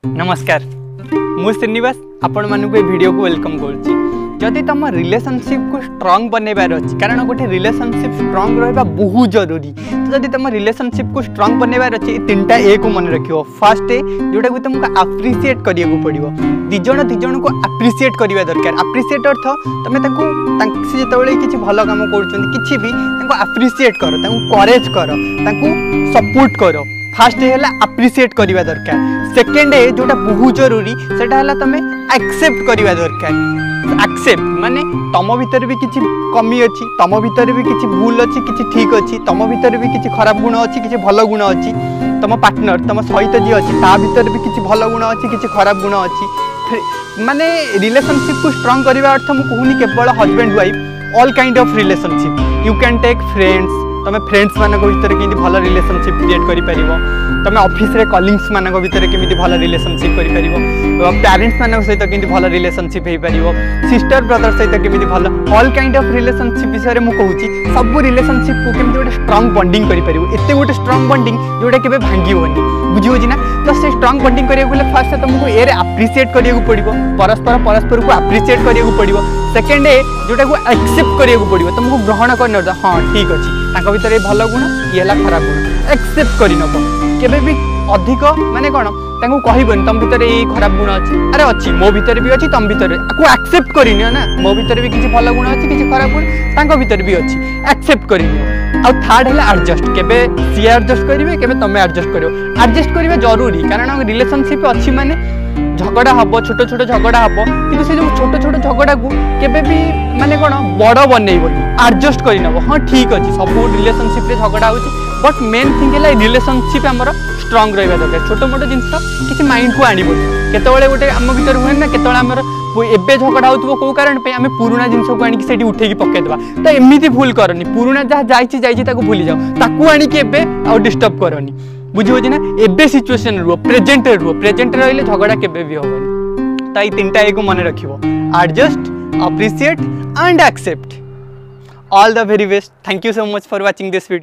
नमस्कार मु श्रीनिवास आपण मानक वीडियो को वेलकम करुच्ची। जदि तुम रिलेशनशिप को स्ट्रांग बनवार अच्छी कारण गोटे रिलेशनशिप स्ट्रांग रहा बहुत जरूरी। तो जदि तुम रिलेशनशिप को स्ट्रांग बनवार अच्छे तीनटा ए को मन रख। फास्ट जोटा कि तुमको अप्रिशिएट करिया पड़ो। दिज को अप्रिशिएट करवा दरकार। अप्रिशिएट अर्थ तुम जो किसी भल कम कर अप्रिशिएट कर, करेज कर, सपोर्ट कर। फास्ट है अप्रिशिएट करवा दरकार। सेकेंड जोटा बहुत जरूरी सेटा है तुम एक्सेप्ट करवा दरकार। एक्सेप्ट माने तुम भीतर भी किसी कमी अच्छी, तुम भीतर भी किसी भूल अच्छी, किसी ठीक अच्छी, तुम भीतर भी किसी खराब गुण अच्छी, किसी भल गुण अच्छी। तुम पार्टनर तुम सहित जी अच्छी ता भीतर भी किसी भल गुण अच्छी, किसी खराब गुण अच्छी। माने रिलेशनशिप को स्ट्रांग करवा अर्थ मुझे कहूनी केवल husband wife, all kind of relationship. You can take friends, तुम फ्रेंड्स मान भर के भल रिलेशनशिप क्रिएट कर। तुम ऑफिस रे कलिंग्स मान भर के भल रिलेशनशिप कर, पेरेंट्स मान सहित के भल रिलेशनशिप हो पार, सिस्टर ब्रदर सहित के भल ऑल काइंड ऑफ रिलेशनशिप विषय में कहूँ। सब रिलेशनशिप को केमती गोटे स्ट्रांग बॉन्डिंग कर एत गोटे स्ट्रांग बॉन्डिंग जोटा के भांगोनी बुझे ना। तो से स्ट्रांग बॉन्डिंग करने फास्ट तुमको ए अप्रिशिएट करा पड़ो, परस्पर को अप्रिशिएट करा पड़ो। सेकेंड जोटा को एक्सेप्ट करा पड़ो, तुमको ग्रहण कर हाँ ठीक अच्छे भीतर भल गुण ये खराब गुण एक्सेप्ट करनब। केबे भी अधिक माने कौन कहबन तुम भीतर ये खराब गुण अच्छी, अरे अच्छी मो भीतर भी अच्छी, तुम भीतर को एक्सेप्ट करनी ना। मो भीतर भी किसी भल गुण अच्छी, किसी खराब गुण तांको भीतर भी अच्छी, एक्सेप्ट करनी। आउ थर्ड है एडजस्ट। केबे सी एडजस्ट करेंगे, केबे तुम एडजस्ट करो। एडजस्ट करवा जरूरी कारण रिलेशनशिप अच्छी माने झगड़ा हम, छोट छोट झगड़ा हम, कि से जो छोट छोट झगड़ा को केबे भी माने कौन बड़ बनइबनी, एडजस्ट करनब। हाँ ठीक अच्छे सब रिलेशनशिप रे झगड़ा हो, बट मेन थिंग है रिलेशनशिप आमर स्ट्रांग रहा दरकार। छोट मोट जिनस किसी माइंड को आनब केतवे गोटे आम भर हुए ना, केतवे आमर एबे झगड़ा हो कौ कारण पे आम पुराना जिनस को आनिक सेठी उठेकी पकेदेवा। तो एमती भूल करनी, पुराना जहाँ जाइए भूली जाओ, ताकू आनिक एबे आ डिस्टर्ब करनी बुझे ना। एबे सिचुएशन रुह, प्रेजेंट रुह, प्रेजेंट रही झगड़ा केबे भी होबनी। तो ये तीनटा एक मन रखिबो, adjust, appreciate and accept. All the very best. Thank you so much for watching this video.